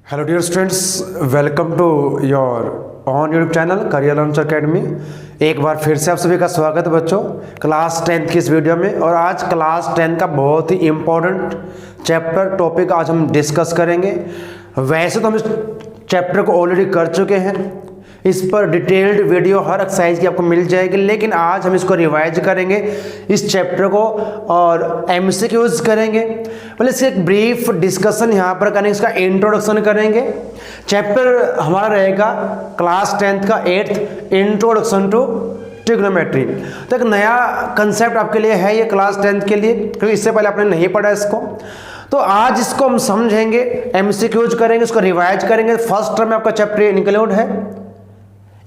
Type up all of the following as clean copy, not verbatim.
Hello dear students, welcome to your on YouTube channel career launch academy. एक बार फिर से आप सभी का स्वागत है बच्चों क्लास 10 की इस वीडियो में। और आज क्लास 10 का बहुत ही इम्पोर्टेंट चैप्टर टॉपिक आज हम डिस्कस करेंगे। वैसे तो हम इस चैप्टर को ऑलरेडी कर चुके हैं, इस पर डिटेल्ड वीडियो हर एक्सरसाइज की आपको मिल जाएगी, लेकिन आज हम इसको रिवाइज करेंगे इस चैप्टर को और एमसीक्यूज करेंगे। पहले इसका एक ब्रीफ डिस्कशन यहाँ पर करेंगे, इसका इंट्रोडक्शन करेंगे। चैप्टर हमारा रहेगा क्लास 10 का 8th इंट्रोडक्शन टू ट्रिग्नोमेट्री। तो एक नया कंसेप्ट आपके लिए है ये क्लास 10 के लिए, क्योंकि इससे पहले आपने नहीं पढ़ा इसको। तो आज इसको हम समझेंगे, एमसीक्यूज करेंगे, इसको रिवाइज करेंगे। फर्स्ट टर्म में आपका चैप्टर इंक्लूड है,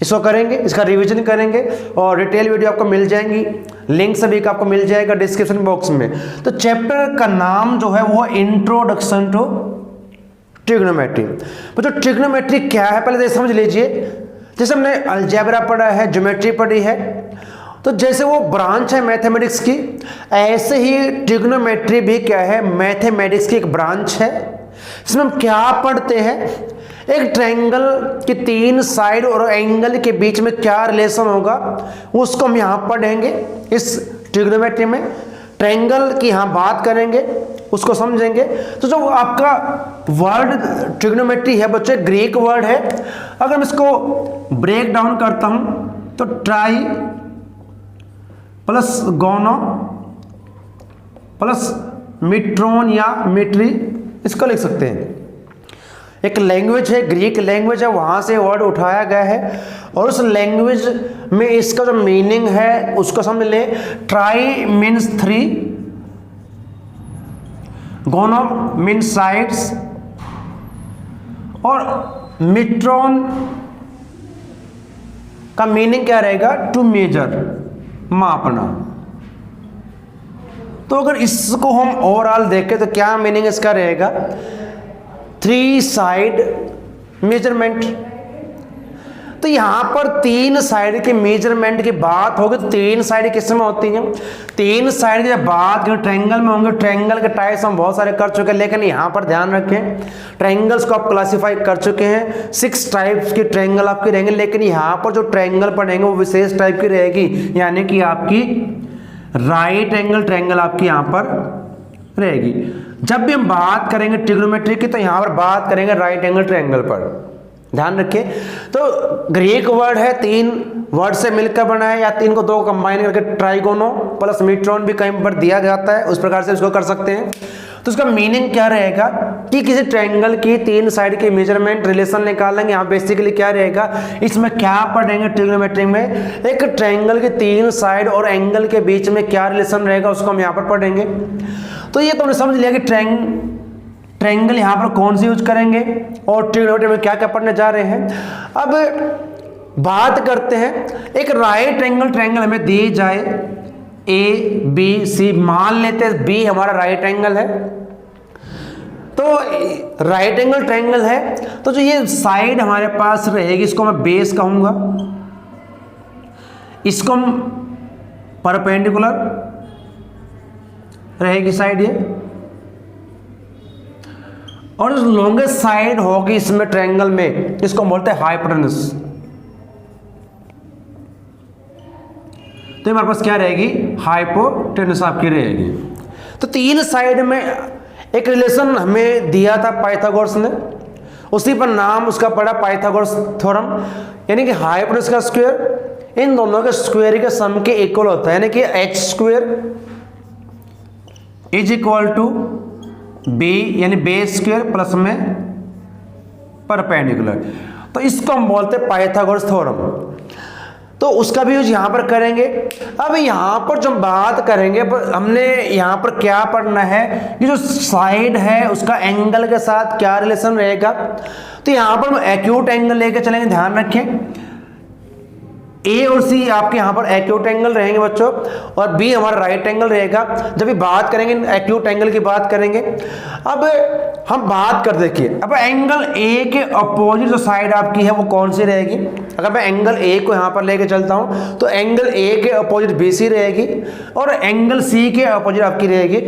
इसको करेंगे, इसका रिवीजन करेंगे और डिटेल वीडियो आपको मिल जाएंगी। लिंक सभी का आपको मिल जाएगा डिस्क्रिप्शन बॉक्स में। तो चैप्टर का नाम जो है वो इंट्रोडक्शन टू ट्रिग्नोमेट्री। तो ट्रिग्नोमेट्री क्या है पहले तो समझ लीजिए। जैसे हमने अलजेब्रा पढ़ा है, ज्योमेट्री पढ़ी है, तो जैसे वो ब्रांच है मैथमेटिक्स की, ऐसे ही ट्रिग्नोमेट्री भी क्या है, मैथमेटिक्स की एक ब्रांच है। इसमें हम क्या पढ़ते हैं, एक ट्रायंगल की 3 साइड और एंगल के बीच में क्या रिलेशन होगा उसको हम यहाँ पढ़ेंगे। इस ट्रिग्नोमेट्री में ट्रायंगल की यहाँ बात करेंगे, उसको समझेंगे। तो जो आपका वर्ड ट्रिग्नोमेट्री है बच्चे, ग्रीक वर्ड है। अगर मैं इसको ब्रेक डाउन करता हूँ तो ट्राई प्लस गोनो प्लस मिट्रोन या मिट्री, इसको लिख सकते हैं। एक लैंग्वेज है, ग्रीक लैंग्वेज है, वहाँ से वर्ड उठाया गया है और उस लैंग्वेज में इसका जो मीनिंग है उसको समझ ले। ट्राई मीन्स 3, गोनो मीन्स साइड्स और मिट्रोन का मीनिंग क्या रहेगा, टू मेजर, मापना। तो अगर इसको हम ओवरऑल देखें तो क्या मीनिंग इसका रहेगा, 3 साइड मेजरमेंट। तो यहां पर 3 साइड के मेजरमेंट की बात होगी तो 3 साइड किस में होती हैं, 3 साइड की जब बात ट्रायंगल में होंगे। ट्रायंगल के टाइप्स हम बहुत सारे कर चुके हैं, लेकिन यहां पर ध्यान रखें ट्रायंगल्स को आप क्लासिफाई कर चुके हैं। 6 टाइप्स की ट्रायंगल आपकी रहेंगे, लेकिन यहां पर जो ट्रायंगल पढ़ेंगे वो विशेष टाइप की रहेगी, यानी कि आपकी राइट एंगल ट्रायंगल आपकी यहां पर रहेगी। जब भी हम बात करेंगे ट्रिग्नोमेट्री की तो यहां पर बात करेंगे राइट एंगल ट्रायंगल पर, ध्यान रखिए। तो ग्रीक वर्ड है, 3 वर्ड से मिलकर बना है, या 3 को 2 कंबाइन करके ट्राइगोनो प्लस मिट्रोन भी कहीं पर दिया जाता है, उस प्रकार से इसको कर सकते हैं। तो इसका मीनिंग क्या रहेगा कि किसी ट्रायंगल की 3 साइड की मेजरमेंट रिलेशन निकालेंगे। यहाँ बेसिकली क्या रहेगा, इसमें क्या पढ़ेंगे ट्रिग्नोमेट्री में, एक ट्रायंगल के 3 साइड और एंगल के बीच में क्या रिलेशन रहेगा उसको हम यहाँ पर पढ़ेंगे। तो ये तो हमने समझ लिया कि ट्रायंगल यहाँ पर कौन सी यूज करेंगे और ट्रिग्नोमेट्री में क्या क्या पढ़ने जा रहे हैं। अब बात करते हैं, एक राइट एंगल ट्रायंगल हमें दी जाए ABC, मान लेते हैं B हमारा राइट एंगल है। तो राइट एंगल ट्रायंगल है तो जो ये साइड हमारे पास रहेगी इसको मैं बेस कहूंगा, इसको हम परपेंडिकुलर रहेगी साइड ये, और जो लॉन्गेस्ट साइड होगी इसमें ट्रायंगल में इसको बोलते हैं हाइपोटेनस। तो हमारे पास क्या रहेगी, हाइपोटेनस आपकी रहेगी। तो 3 साइड में एक रिलेशन हमें दिया था पाइथागोरस ने, उसी पर नाम उसका पड़ा पाइथागोरस थ्योरम, यानी कि हाइपोटेनस का स्क्वायर इन दोनों के स्क्वायर के सम के इक्वल होता है, यानी कि h² is equal to b, यानी बेस स्क्वायर प्लस में परपेंडिकुलर। तो इसको हम बोलते हैं पाइथागोरस थ्योरम। तो उसका भी यूज यहाँ पर करेंगे। अब यहाँ पर जो बात करेंगे, हमने यहाँ पर क्या पढ़ना है कि जो साइड है उसका एंगल के साथ क्या रिलेशन रहेगा। तो यहाँ पर हम एक्यूट एंगल लेके चलेंगे, ध्यान रखें A और C आपके यहाँ पर एक्यूट एंगल रहेंगे बच्चों, और B हमारा राइट एंगल रहेगा। जब भी बात करेंगे एक्यूट एंगल की बात करेंगे। अब हम बात कर देखिए, अब एंगल A के अपोजिट जो साइड आपकी है वो कौन सी रहेगी। अगर मैं एंगल A को यहाँ पर लेके चलता हूँ तो एंगल A के अपोजिट BC रहेगी और एंगल C के अपोजिट आपकी रहेगी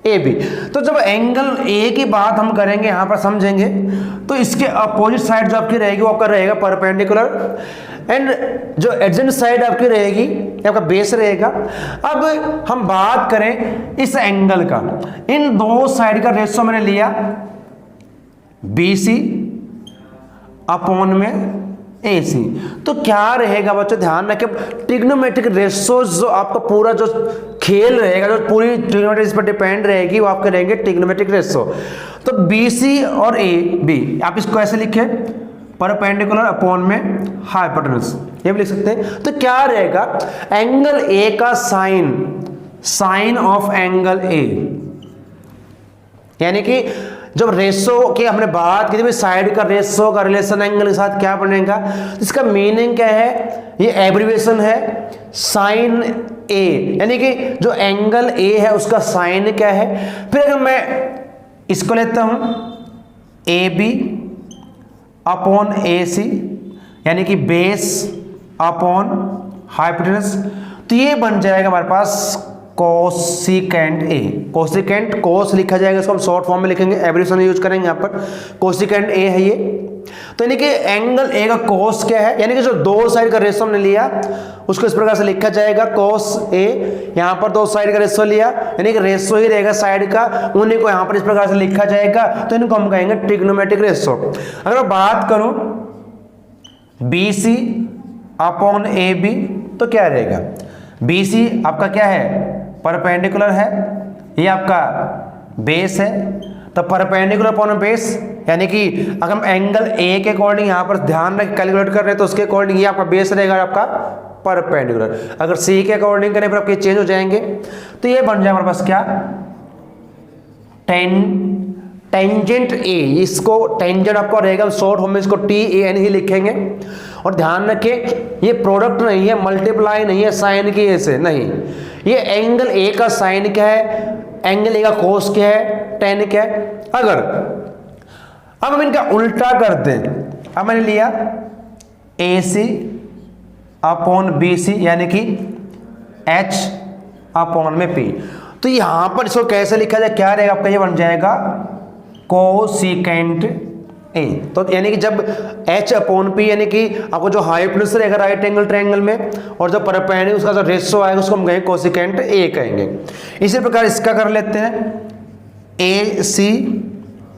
ए बी। तो जब एंगल ए की बात हम करेंगे यहाँ पर समझेंगे, तो इसके अपोजिट साइड जो आपकी रहेगी वो आपका रहेगा परपेंडिकुलर, एंड जो एडजेंट साइड आपकी रहेगी आपका बेस रहेगा। अब हम बात करें इस एंगल का, इन दो साइड का रेशो मैंने लिया BC अपॉन में AC, तो क्या रहेगा बच्चों, ध्यान रखें ट्रिग्नोमेट्रिक रेशो जो आपका पूरा जो खेल रहेगा, जो पूरी ट्रिग्नोमेट्री इस पर डिपेंड रहेगी, वो आपके रहेंगे ट्रिग्नोमेट्रिक रेशो। तो BC और AB आप इसको ऐसे लिखे परपेंडिकुलर अपॉन में हाइपोटेन्यूज, ये भी लिख सकते हैं। तो क्या रहेगा, एंगल A का साइन ऑफ एंगल A, यानी कि जब रेशो की हमने बात की थी साइड का रेशो का रिलेशन एंगल के साथ क्या बनेगा, इसका मीनिंग क्या है, ये एब्रिविएशन है साइन A, यानी कि जो एंगल A है उसका साइन क्या है। फिर अगर मैं इसको लेता हूं AB अपॉन AC, यानी कि बेस अपॉन हाइपोटेन्यूज, तो ये बन जाएगा हमारे पास कोसिकेंट A। कोसिकेंट कोस लिखा जाएगा, इसको हम शॉर्ट फॉर्म में लिखेंगे, एब्रिविएशन यूज करेंगे यहाँ पर, कोसिकेंट A है ये। तो यानी कि एंगल A का कोस क्या है, यानी कि जो दो साइड का रेशो हमने लिया उसको इस प्रकार से लिखा जाएगा कोस A, यहाँ पर दो साइड का रेशो लिया यानी कि रेशो ही रहेगा साइड का, उन्हीं को यहाँ पर इस प्रकार से लिखा जाएगा, तो इनको हम कहेंगे ट्रिग्नोमेट्रिक रेशो। अगर बात करूं BC अपॉन AB, तो क्या रहेगा, BC आपका क्या है, परपेंडिकुलर है, ये आपका बेस है, तो परपेंडिकुलर अपॉन बेस, यानी कि अगर हम एंगल A के अकॉर्डिंग यहाँ पर ध्यान रख कैलकुलेट कर रहे हैं तो उसके अकॉर्डिंग ये आपका बेस रहेगा आपका परपेंडिकुलर। अगर C के अकॉर्डिंग करें फिर आपके चेंज हो जाएंगे, तो ये बन जाए हमारे पास क्या, टेंजेंट A, इसको टेंजेंट आपका रहेगा शॉर्ट फॉर्म में इसको TAN ही लिखेंगे। और ध्यान रखें ये प्रोडक्ट नहीं है, मल्टीप्लाई नहीं है साइन की ऐसे नहीं, ये एंगल A का साइन क्या है, एंगल A का कोस क्या है, टेन क्या है। अगर अब हम इनका उल्टा करते हैं, अब मैंने लिया AC अपॉन BC, यानी कि H अपॉन में P, तो यहां पर इसको कैसे लिखा जाए, क्या रहेगा आपका, ये बन जाएगा कोसिकेंट A। तो यानी कि जब H अपॉन P, यानी कि आपको जो हाइपोटेन्यूज रहेगा राइट एंगल ट्रायंगल में, और जो परपेंडिकुलर उसका जो रेशो आएगा उसको हम कहेंगे कोसिकेंट A कहेंगे। इसी प्रकार इसका कर लेते हैं AC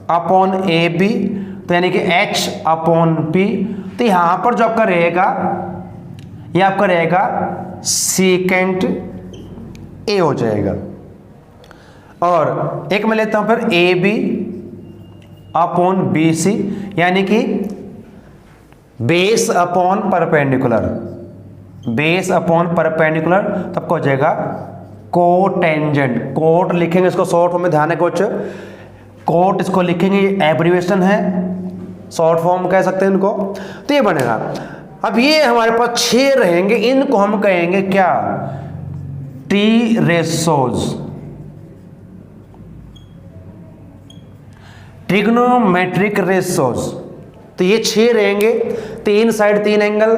अपॉन AB, तो यानी कि H अपॉन P, तो यहां पर जो आपका रहेगा ये आपका रहेगा सीकेंट A हो जाएगा। और एक मैं लेता हूं फिर AB अपॉन BC, यानी कि base upon perpendicular, base upon perpendicular, तब को हो जाएगा कोटेंजेंट। कोट लिखेंगे इसको शॉर्ट फॉर्म में, ध्यान है कुछ कोट इसको लिखेंगे, ये एब्रिविएशन है, शॉर्ट फॉर्म कह सकते हैं इनको, तो ये बनेगा। अब ये हमारे पास 6 रहेंगे, इनको हम कहेंगे क्या, टी रेशोज, ट्रिग्नोमेट्रिक रेशोज। तो ये 6 रहेंगे, 3 साइड 3 एंगल,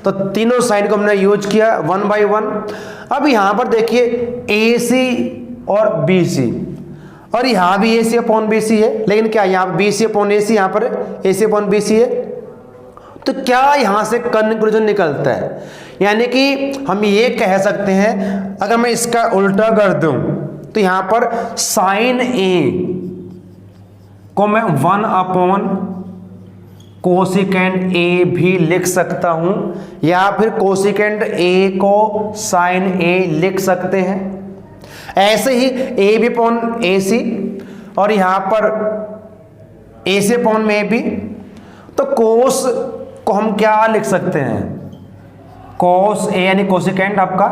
तो तीनों साइड को हमने यूज किया 1 बाय 1। अब यहां पर देखिए AC और BC, और यहां भी AC अपॉन BC है, लेकिन क्या यहाँ BC अपॉन AC, यहाँ पर AC अपॉन BC है, तो क्या यहां से कंक्लूजन निकलता है, यानी कि हम ये कह सकते हैं, अगर मैं इसका उल्टा कर दूं तो यहां पर साइन A को मैं 1 अपॉन कोसिकेंट A भी लिख सकता हूं, या फिर कोसिकेंट A को साइन A लिख सकते हैं। ऐसे ही A भी अपॉन AC, और यहां पर AC अपॉन में AB, तो कोस को हम क्या लिख सकते हैं, कोस A, यानी कोसिकेंट आपका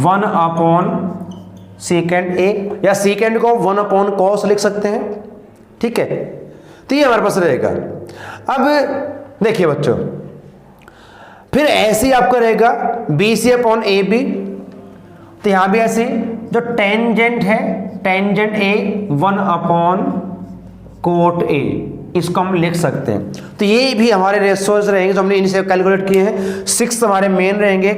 1 अपॉन सीकेंट A, या सीकेंट को 1 अपॉन कोस लिख सकते हैं, ठीक है। तो ये हमारे पास रहेगा। अब देखिए बच्चों, फिर ऐसे ही आपका रहेगा BC अपॉन AB, तो यहां भी ऐसे जो टेंजेंट है, tangent A 1 upon coat A, इसको हम लिख सकते हैं। तो ये भी हमारे रेशियोज रहेंगे जो हमने इनसे कैलकुलेट किए हैं। 6 हमारे मेन रहेंगे,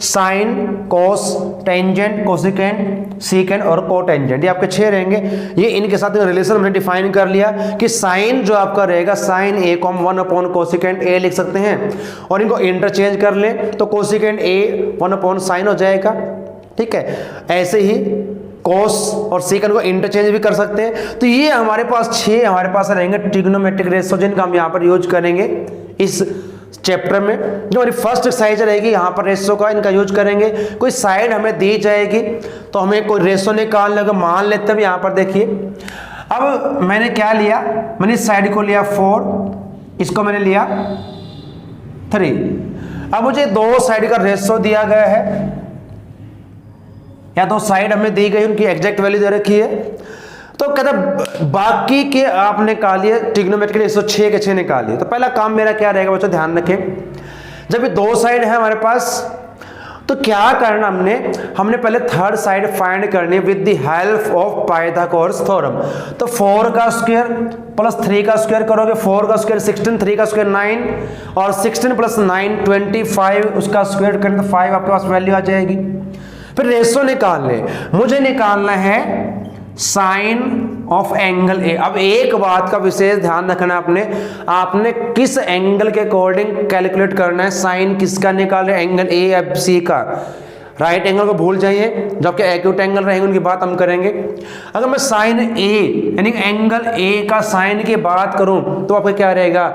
sine, cos, tangent, cosecant, secant और कोटेंजेंट, ये आपके 6 रहेंगे। ये इनके साथ रिलेशन हमने डिफाइन कर लिया कि साइन जो आपका रहेगा साइन ए को हम 1 कोसिकेंट ए लिख सकते हैं, और इनको इंटरचेंज कर ले तो कोसिकेंट ए 1 साइन हो जाएगा। ठीक है, ऐसे ही कॉस और सीकेंट को इंटरचेंज भी कर सकते हैं। तो ये हमारे पास 6 हमारे पास रहेंगे ट्रिग्नोमेट्रिक रेशियो जिनका हम यहाँ पर यूज करेंगे इस चैप्टर में। जो हमारी फर्स्ट एक्सरसाइज रहेगी यहाँ पर रेशियो का इनका यूज करेंगे। कोई साइड हमें दी जाएगी तो हमें कोई रेशियो निकालने का मान लेते हैं। यहाँ पर देखिए, अब मैंने क्या लिया, मैंने इस साइड को लिया 4, इसको मैंने लिया 3। अब मुझे 2 साइड का रेशियो दिया गया है, या तो साइड हमें दी गई, उनकी एग्जैक्ट वैल्यू दे रखी है। तो कहते बाकी के आप निकालिए ट्रिग्नोमेट्रिक रेशियो 6 के 6 निकालिए। तो पहला काम मेरा क्या रहेगा बच्चों, ध्यान रखें, जब ये 2 साइड है हमारे पास तो क्या करना हमने पहले थर्ड साइड फाइंड करनी है with the help of Pythagoras theorem. तो 4 का स्क्वायर प्लस 3 का स्क्वायर करोगे, 4 का स्क्वायर 16, 3 का स्क्वायर 9 और 16 प्लस 9 25, उसका स्क्वायर करें तो 5 आपके पास वैल्यू आ जाएगी। फिर रेशियो निकालने, मुझे निकालना है साइन ऑफ एंगल ए। अब एक बात का विशेष ध्यान रखना आपने किस एंगल के अकॉर्डिंग कैलकुलेट करना है। साइन किसका निकाल रहे, एंगल ए या सी का। राइट एंगल को भूल जाइए, जो आपके एक्यूट एंगल रहेंगे उनकी बात हम करेंगे। अगर मैं साइन ए यानी एंगल ए का साइन की बात करूं तो आपका क्या रहेगा,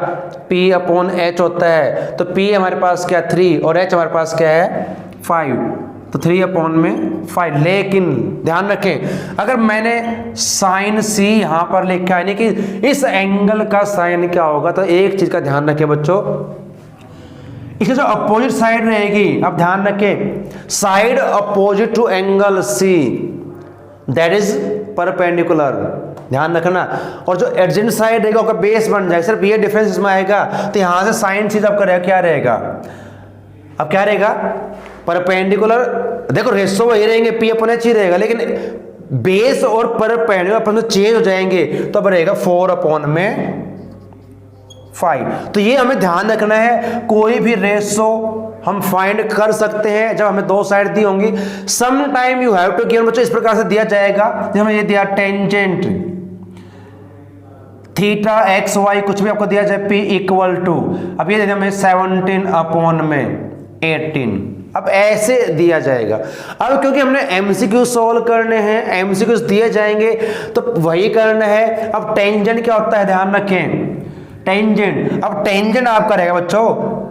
P अपॉन H होता है। तो P हमारे पास क्या 3 और H हमारे पास क्या है 5, तो 3 अपॉन में 5। लेकिन ध्यान रखें, अगर मैंने साइन सी यहां पर लिखा है यानी कि इस एंगल का साइन क्या होगा, तो एक चीज का ध्यान रखें बच्चों, इसकी जो अपोजिट साइड रहेगी, अब ध्यान रखें, side opposite to angle C that is perpendicular, ध्यान रखना। और जो एडजेंट साइड रहेगा उसका बेस बन जाए, सिर्फ ये डिफरेंस इसमें आएगा। तो यहां से साइन सी आपका क्या रहेगा, अब क्या रहेगा परपेंडिकुलर। देखो रेशियो वही रहेंगे, P अपॉन H ही रहेगा, लेकिन बेस और परपेंडिकुलर अपन चेंज हो जाएंगे, तो अब रहेगा 4 अपॉन में 5। तो ये हमें ध्यान रखना है, कोई भी रेशियो हम फाइंड कर सकते हैं जब हमें 2 साइड दी होंगी। Some time you have to given, बच्चों इस प्रकार से दिया जाएगा, जब हमें ये दिया टेंजेंट थीटा एक्स वाई कुछ भी आपको दिया जाए P इक्वल टू, अब ये हमें 17 अपॉन में 18, अब ऐसे दिया जाएगा। अब क्योंकि हमने एमसीक्यू सोल्व करने हैं, एमसीक्यू दिए जाएंगे तो वही करना है। अब टेंजेंट क्या होता है, ध्यान रखें, टेंजेंट, अब टेंजेंट आपका रहेगा बच्चों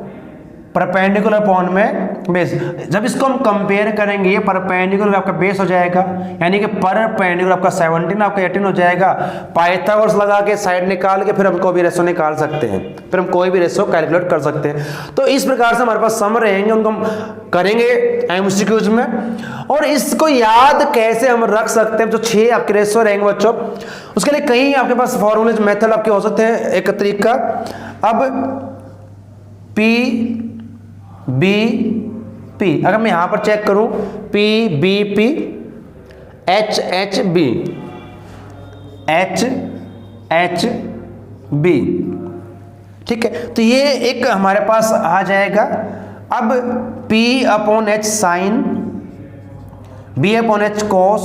परपेंडिकुलर अपॉन में बेस। जब इसको हम कंपेयर करेंगे, ये परपेंडिकुलर आपका बेस हो जाएगा, यानी कि परपेंडिकुलर आपका 17 आपका 18 हो जाएगा। पाइथागोरस लगा के साइड निकाल के फिर हम कोई भी रेशियो निकाल सकते हैं, फिर हम कोई भी रेशियो कैलकुलेट कर सकते हैं। तो इस प्रकार से हमारे पास सम रहेंगे, उनको हम करेंगे एमसीक्यूज में। और इसको याद कैसे हम रख सकते हैं, जो 6 आपके रेशियो रहेंगे बच्चों, उसके लिए कई आपके पास फॉर्मूले मेथड आपके हो सकते हैं। एक तरीका, अब P बी पी, अगर मैं यहां पर चेक करूं P B P H H B H H B, ठीक है, तो ये एक हमारे पास आ जाएगा। अब P upon H sine, B upon H cos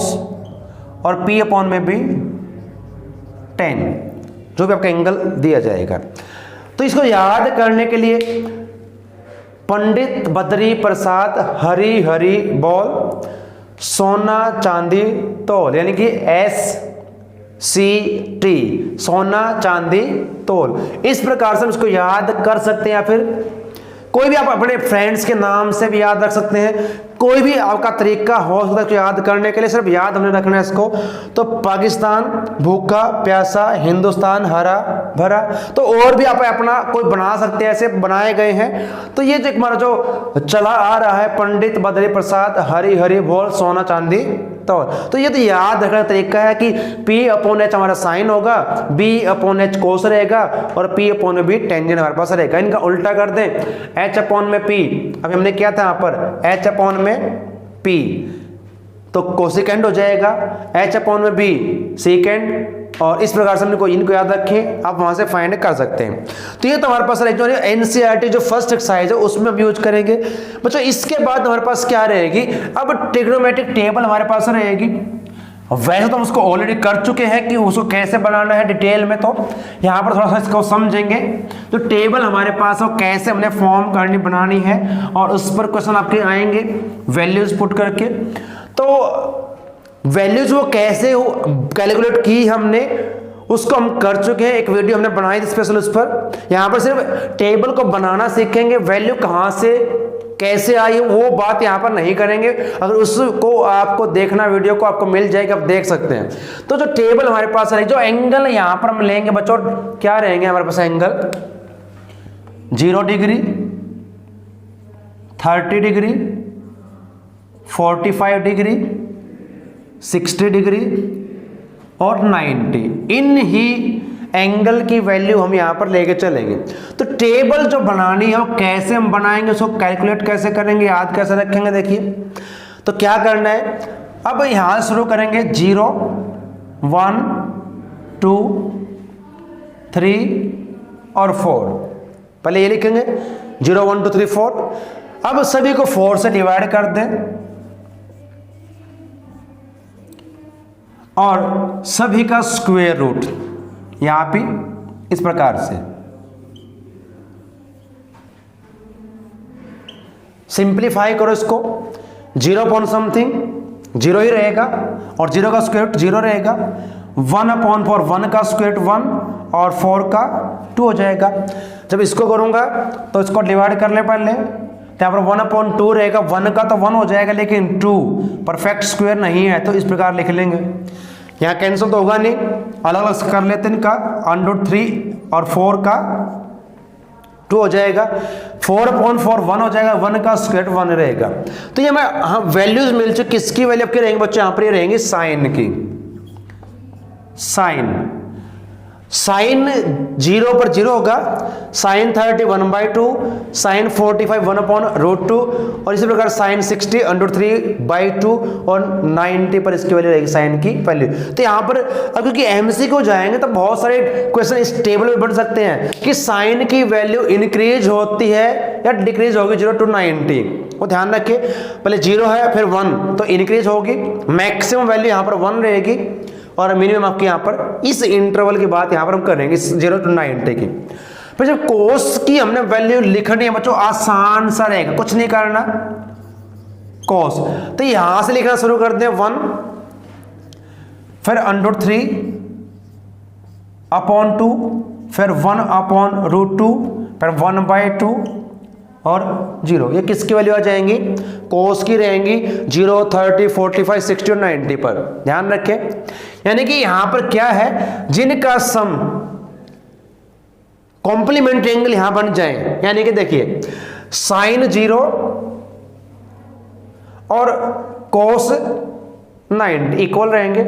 और P अपॉन में भी tan, जो भी आपका एंगल दिया जाएगा। तो इसको याद करने के लिए पंडित बद्री प्रसाद हरी हरी बोल सोना चांदी तोल, यानी कि SCT सोना चांदी तोल, इस प्रकार से हम इसको याद कर सकते हैं। या फिर कोई भी आप अपने फ्रेंड्स के नाम से भी याद रख सकते हैं, कोई भी आपका तरीका हो सकता है याद करने के लिए, सिर्फ याद हमने रखना है इसको। तो पाकिस्तान भूखा प्यासा, हिंदुस्तान हरा भरा, तो और भी आप अपना कोई बना सकते हैं, ऐसे बनाए गए हैं। तो ये जो हमारा जो चला आ रहा है पंडित बद्री प्रसाद हरी हरी बोल सोना चांदी तो ये तो याद रखने का तरीका है कि P अपॉन H हमारा साइन होगा, B अपॉन H कोस रहेगा और P अपॉन में भी टेंजेंट हमारे पास रहेगा। इनका उल्टा कर दें, H अपॉन में P, अभी हमने किया था यहाँ पर H अपॉन में P, तो कोसिकेंड हो जाएगा h अपॉन में b सेकेंड, और इस प्रकार से इनको याद रखें, आप वहां से फाइंड कर सकते हैं। तो ये तो हमारे पास जो एनसीईआरटी जो फर्स्ट एक्सरसाइज है उसमें हम यूज करेंगे बच्चों। इसके बाद हमारे पास क्या रहेगी, अब ट्रिग्नोमेट्रिक टेबल हमारे पास रहेगी। वैसे तो हम उसको ऑलरेडी कर चुके हैं कि उसको कैसे बनाना है डिटेल में, तो यहाँ पर थोड़ा सा इसको समझेंगे। तो टेबल हमारे पास वो कैसे हमने फॉर्म करनी बनानी है, और उस पर क्वेश्चन आपके आएंगे वैल्यूज पुट करके। तो वैल्यूज वो कैसे कैलकुलेट की हमने, उसको हम कर चुके हैं, एक वीडियो हमने बनाई थी स्पेशल उस पर। यहाँ पर सिर्फ टेबल को बनाना सीखेंगे, वैल्यू कहाँ से कैसे आई वो बात यहाँ पर नहीं करेंगे। अगर उसको आपको देखना वीडियो को आपको मिल जाएगा, आप देख सकते हैं। तो जो टेबल हमारे पास है, जो एंगल यहाँ पर हम लेंगे बच्चों, क्या रहेंगे हमारे पास angle, 0 degree, 30 degree, 45 degree, 60 degree और 90। इन ही एंगल की वैल्यू हम यहां पर लेके चलेंगे। तो टेबल जो बनानी है वो कैसे हम बनाएंगे, उसको कैलकुलेट कैसे करेंगे, याद कैसे रखेंगे, देखिए। तो क्या करना है, अब यहां शुरू करेंगे 0 1 2 3 और 4। पहले ये लिखेंगे 0 1 2 3 4। अब सभी को 4 से डिवाइड कर दें और सभी का स्क्वायर रूट यहां पे इस प्रकार से सिंप्लीफाई करो इसको। 0 अपॉन समथिंग 0 ही रहेगा और 0 का स्क्वायर रूट 0 रहेगा। 1 अपॉन 4 1 का स्क्वायर रूट 1 और 4 का 2 हो जाएगा। जब इसको करूंगा तो इसको डिवाइड कर ले पहले, तो यहाँ पर 1 अपॉन 2 रहेगा। 1 का तो 1 हो जाएगा, लेकिन 2 परफेक्ट स्क्वायर नहीं है, तो इस प्रकार लिख लेंगे। यहाँ कैंसिल तो होगा नहीं, अलग अलग कर लेते हैं इनका। √3 और 4 का 2 हो जाएगा। 4 अपॉन 4 1 हो जाएगा, 1 का स्क्वायर 1 रहेगा। तो ये हमें हाँ वैल्यूज मिल चुकी। किसकी वैल्यू आपकी रहेंगे बच्चों, यहाँ पर ये रहेंगी साइन की। साइन 0 पर 0 होगा, साइन 30 1/2, साइन 45 1 अपॉन √2 और इसी प्रकार साइन 60 √3/2 और 90 पर इसकी वैल्यू रहेगी साइन की वैल्यू। तो यहाँ पर अब क्योंकि एमसीक्यू जाएंगे तो बहुत सारे क्वेश्चन इस टेबल में बढ़ सकते हैं कि साइन की वैल्यू इंक्रीज होती है या डिक्रीज होगी 0 to 90। वो ध्यान रखिए, पहले 0 है फिर 1 तो इंक्रीज होगी, मैक्सिमम वैल्यू यहाँ पर 1 रहेगी और मिनिमम आपके यहाँ पर इस इंटरवल की बात यहाँ पर हम करेंगे 0 to 90 की। फिर जब कोस की हमने वैल्यू लिखनी है बच्चों, आसान सा रहेगा, कुछ नहीं करना। कोस तो यहां से लिखना शुरू कर दें 1, फिर √3 अपॉन 2, फिर 1 अपॉन √2, फिर 1/2 और 0। ये किसकी वैल्यू आ जाएंगी, कोस की रहेंगी 0 30 45 60 और 90 पर। ध्यान रखें, यानी कि यहां पर क्या है, जिनका सम कॉम्प्लीमेंट्री एंगल यहां बन जाए, यानी कि देखिए साइन 0 और कोस 90 इक्वल रहेंगे।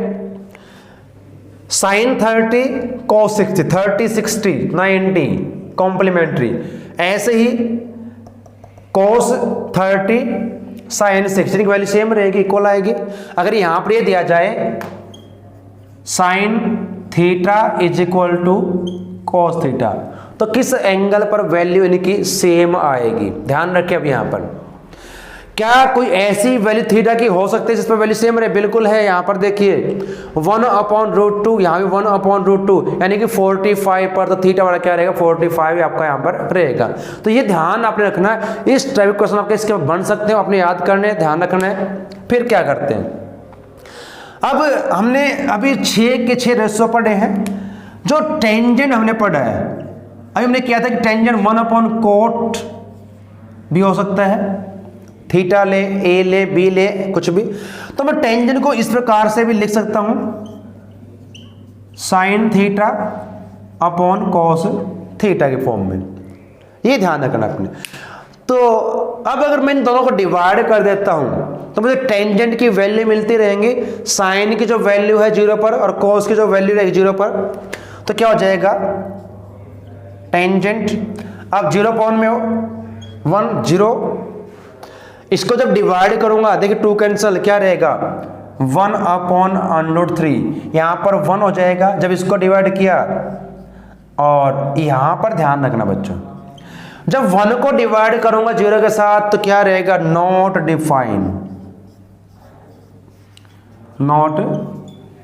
साइन 30 कोस 60 30 60 90 कॉम्प्लीमेंट्री। ऐसे ही कोस 30 साइन 60 की वैल्यू सेम रहेगी, इक्वल आएगी। अगर यहां पर ये दिया जाए sine theta is equal to cos theta, तो किस एंगल पर वैल्यू इनकी सेम आएगी। ध्यान रखें, अब यहां पर क्या कोई ऐसी वैल्यू थीटा की हो सकती है जिस पर वैल्यू सेम रहे, बिल्कुल है। यहां पर देखिए 1 अपॉन √2, यहां भी 1 अपॉन √2 यानी कि 45 पर, तो थीटा वाला क्या रहेगा 45 आपका यहां पर रहेगा। तो ये ध्यान आपने रखना है, इस टाइप क्वेश्चन आपके इसके बन सकते हो, अपने याद करने ध्यान रखना है। फिर क्या करते हैं, अब हमने अभी 6 के 6 रेशो पढ़े हैं। जो टेंजेंट हमने पढ़ा है, अभी हमने किया था कि टेंजेंट 1 अपॉन कोट भी हो सकता है, थीटा ले, ए ले, बी ले, कुछ भी। तो मैं टेंजेंट को इस प्रकार से भी लिख सकता हूं, sine theta upon cos theta के फॉर्म में। ये ध्यान रखना आपने। तो अब अगर मैं इन दोनों को डिवाइड कर देता हूं तो मुझे टेंजेंट की वैल्यू मिलती रहेंगी। साइन की जो वैल्यू है 0 पर और कॉस की जो वैल्यू रहेगी 0 पर, तो क्या हो जाएगा टेंजेंट। अब 0 पॉइंट में 1 0, इसको जब डिवाइड करूंगा देखिए 2 कैंसल, क्या रहेगा 1/√3, यहाँ पर 1 हो जाएगा जब इसको डिवाइड किया। और यहाँ पर ध्यान रखना बच्चों, जब 1 को डिवाइड करूंगा 0 के साथ तो क्या रहेगा, नॉट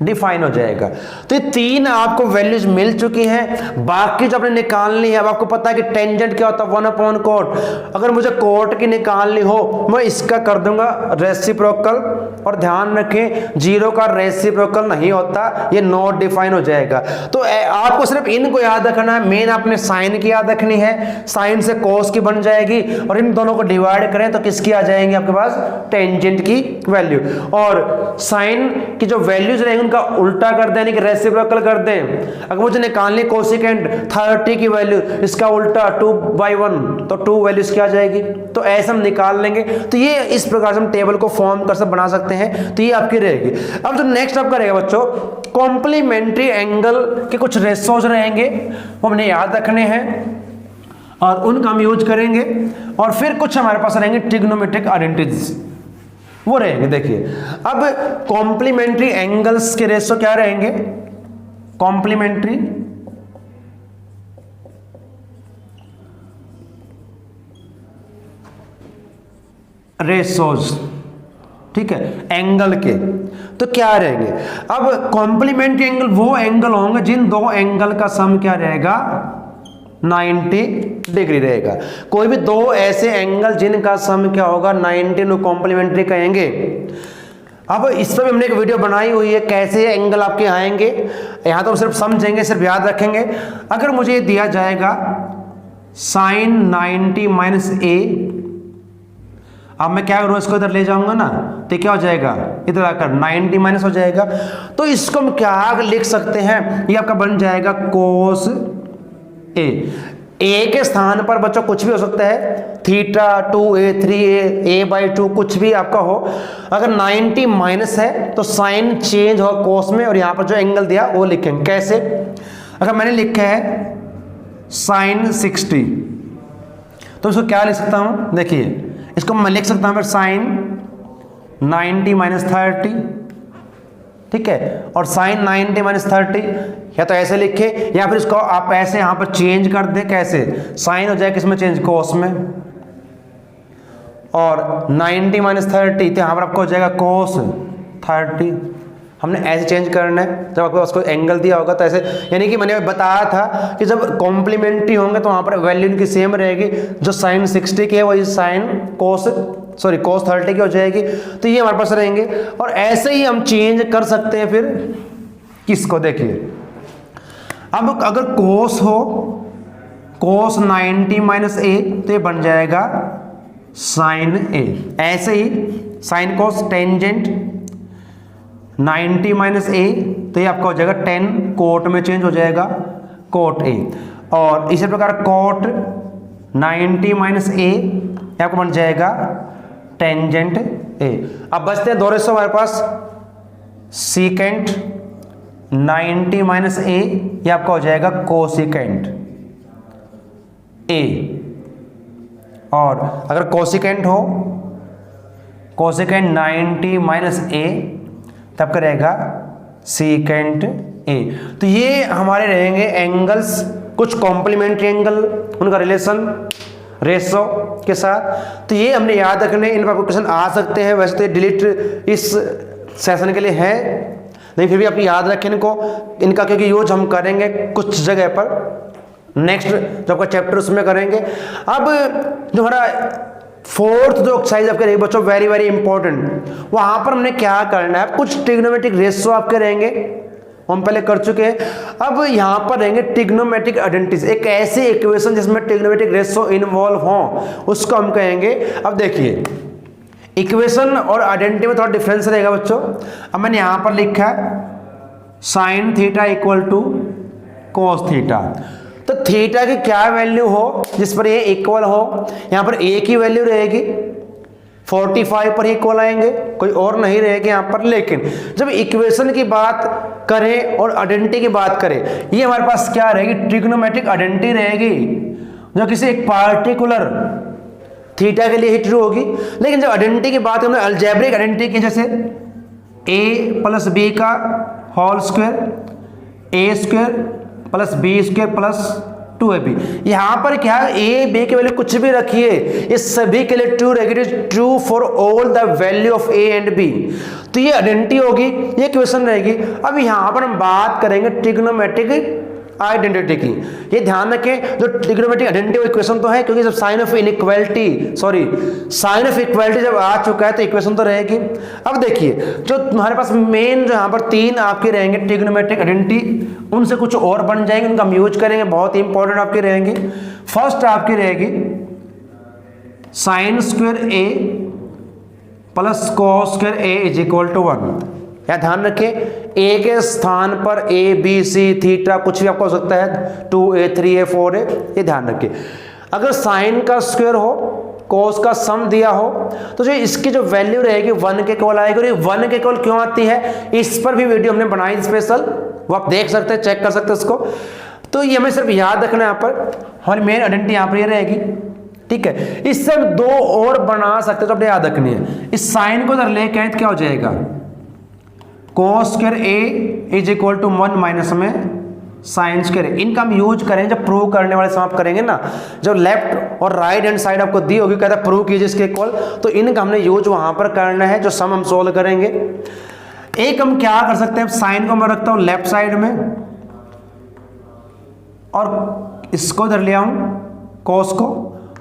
डिफाइन हो जाएगा। तो ये 3 आपको वैल्यूज मिल चुकी हैं। बाकी जो आपने निकालनी है, अब आपको पता है कि टेंजेंट क्या होता है, 1/cot। अगर मुझे cot की निकालनी हो, मैं इसका कर दूंगा रेसिप्रोकल। और ध्यान रखें 0 का रेसिप्रोकल नहीं होता, ये नॉट डिफाइन हो जाएगा। तो आपको सिर्फ इनको याद रखना है। मेन आपने साइन की याद रखनी है, साइन से cos की बन जाएगी, और इन दोनों को डिवाइड करें तो किसकी आ जाएंगे आपके पास, टेंजेंट की वैल्यू। और साइन की जो वैल्यूज रहेंगे का उल्टा कर दें, यानी कि रेसिप्रोकल कर दें। अगर मुझे निकालनी कोसिकेंट 30 की वैल्यू, इसका उल्टा 2/1, तो 2 वैल्यूज क्या आ जाएगी। तो ऐसे हम निकाल लेंगे। तो ये इस प्रकार से हम टेबल को फॉर्म कर सब बना सकते हैं। तो ये आपकी रहेगी। अब जो नेक्स्ट आपका रहेगा बच्चों, कॉम्प्लीमेंट्री एंगल के कुछ रेशोज रहेंगे, वो हमने याद रखने हैं और उनका हम यूज करेंगे। और फिर कुछ हमारे पास रहेंगे ट्रिग्नोमेट्रिक आइडेंटिटीज, वो रहेंगे। देखिए अब कॉम्प्लीमेंट्री एंगल्स के रेशो क्या रहेंगे, कॉम्प्लीमेंट्री रेशोज, ठीक है, एंगल के। तो क्या रहेंगे, अब कॉम्प्लीमेंट्री एंगल वो एंगल होंगे जिन दो एंगल का सम क्या रहेगा, 90 डिग्री रहेगा। कोई भी दो ऐसे एंगल जिनका सम क्या होगा 90, नो कॉम्प्लीमेंट्री कहेंगे। अब इस पर भी हमने एक वीडियो बनाई हुई है कैसे एंगल आपके आएंगे। यहां तो हम सिर्फ समझेंगे, सिर्फ याद रखेंगे। अगर मुझे दिया जाएगा साइन 90 माइनस ए, अब मैं क्या करूँ, इसको इधर ले जाऊंगा ना, तो क्या हो जाएगा, इधर आकर 90 माइनस हो जाएगा। तो इसको हम क्या लिख सकते हैं, ये आपका बन जाएगा कोस ए के स्थान पर बच्चों कुछ भी हो सकता है, थीटा 2a 3a a/2 कुछ भी आपका हो। अगर 90 माइनस है तो साइन चेंज होगा कोस में, और यहां पर जो एंगल दिया वो लिखेंगे कैसे। अगर मैंने लिखा है साइन 60, तो इसको क्या लिख सकता हूं, देखिए इसको मैं लिख सकता हूं फिर साइन 90 माइनस 30, ठीक है। और साइन 90 माइनस 30 या तो ऐसे लिखे, या फिर इसको आप ऐसे यहां पर चेंज कर दे, कैसे, साइन हो जाए किसमें चेंज, कोस में, और 90 माइनस 30 तो यहां पर आपको हो जाएगा कोस 30। हमने ऐसे चेंज करना है। जब आपको उसको एंगल दिया होगा तो ऐसे, यानी कि मैंने बताया था कि जब कॉम्प्लीमेंट्री होंगे तो वहां पर वैल्यू इनकी सेम रहेगी। जो साइन 60 की है वही साइन कोस 30 की हो जाएगी। तो ये हमारे पास रहेंगे। और ऐसे ही हम चेंज कर सकते हैं फिर किसको, देखिए अब अगर कोस हो, कोस 90 माइनस ए, तो ये बन जाएगा साइन ए। ऐसे ही साइन कोस टेंजेंट 90 माइनस ए, तो ये आपका हो जाएगा 10 कोट में चेंज हो जाएगा, कोट ए। और इसी प्रकार कोट 90 माइनस ए, ये आपको बन जाएगा टेंजेंट ए। अब बचते हैं दो रेशो हमारे पास, सीकेंट 90 माइनस ए, ये आपका हो जाएगा कोसिकेंट ए। और अगर कोसिकेंट हो, कोसिकेंट 90 माइनस ए, तब का रहेगा सीकेंट ए। तो ये हमारे रहेंगे एंगल्स, कुछ कॉम्प्लीमेंट्री एंगल, उनका रिलेशन रेशो के साथ। तो ये हमने याद रखने, इन पर क्वेश्चन आ सकते हैं। वैसे तो डिलीट इस सेशन के लिए है, लेकिन फिर भी आप याद रखें इनका क्योंकि यूज हम करेंगे कुछ जगह पर, नेक्स्ट जो आपका चैप्टर उसमें करेंगे। अब जो हमारा फोर्थ जो एक्सरसाइज आपके रहेगी बच्चों, वेरी वेरी इंपॉर्टेंट, वहां पर हमने क्या करना है, कुछ ट्रिग्नोमेट्रिक रेशो आपके रहेंगे, हम पहले कर चुके हैं। अब यहां पर रहेंगे ट्रिग्नोमेट्रिक आइडेंटिटीज, एक ऐसी इक्वेशन जिसमें ट्रिग्नोमेट्रिक रेशो इन्वॉल्व हो, उसको हम कहेंगे। अब देखिए इक्वेशन और आइडेंटिटी में थोड़ा डिफरेंस रहेगा बच्चों। अब मैंने यहां पर लिखा है sine theta equal to cos theta. तो थीटा की क्या वैल्यू हो जिस पर ये इक्वल हो, यहां पर ए की वैल्यू रहेगी 45 पर ही इक्वल आएंगे, कोई और नहीं रहेगी यहां पर। लेकिन जब इक्वेशन की बात करें और आइडेंटिटी की बात करें, ये हमारे पास क्या रहेगी, ट्रिग्नोमेट्रिक आइडेंटिटी रहेगी जो किसी एक पार्टिकुलर थीटा के लिए ही ट्रू होगी। लेकिन जब आइडेंटिटी की बात करें, अलजेब्रिक आइडेंटिटी की, जैसे ए प्लस बी का whole square, A square plus B square plus 2ab। यहाँ पर क्या है, ए बी की वैल्यू कुछ भी रखिए, इस सभी के लिए ट्रू रहेगी, true for all the value of A and B. तो ये आइडेंटिटी होगी, ये क्वेश्चन रहेगी। अब यहाँ पर हम बात करेंगे ट्रिग्नोमेट्रिक आइडेंटिटी की। ये ध्यान रखें, जो ट्रिग्नोमेट्रिक आइडेंटिटी इक्वेशन तो है, क्योंकि जब sign of inequality sign of equality जब आ चुका है तो इक्वेशन तो रहेगी। अब देखिए, जो तुम्हारे पास मेन जो यहाँ पर 3 आपके रहेंगे ट्रिग्नोमेट्रिक आइडेंटिटी, उनसे कुछ और बन जाएंगे, उनका हम यूज करेंगे, बहुत इंपॉर्टेंट आपके रहेंगे। फर्स्ट आपकी रहेगी sine square A plus cos square A is equal to 1। या ध्यान रखें, ए के स्थान पर ए बी सी थीटा कुछ भी आपको हो सकता है, 2a 3a 4a, ये ध्यान रखें। अगर साइन का स्क्वायर हो, कॉस का सम दिया हो, तो जो इसकी जो वैल्यू रहेगी 1 के इक्वल आएगी। और ये 1 के इक्वल क्यों आती है, इस पर भी वीडियो हमने बनाई स्पेशल, वो आप देख सकते हैं, चेक कर सकते हैं उसको। तो ये हमें सिर्फ याद रखना है, यहाँ पर हमारी मेन आइडेंटिटी यहाँ पर ये रहेगी, ठीक है। इससे हम 2 और बना सकते हैं, तो अपने याद रखनी है। इस साइन को उधर लेके आए तो क्या हो जाएगा, cos square A is equal to 1 minus में साइन स्क्वायर ए। इनका हम यूज करें जब प्रूव करने वाले समाप्त करेंगे ना, जब लेफ्ट और राइट हैंड साइड आपको दी होगी, कहता है प्रूव कीजिए इसके इक्वल, तो इनका हमने यूज वहां पर करना है, जो सम हम सोल्व करेंगे। एक हम क्या कर सकते हैं, साइन को मैं रखता हूं लेफ्ट साइड में और इसको इधर ले आऊं कॉस को,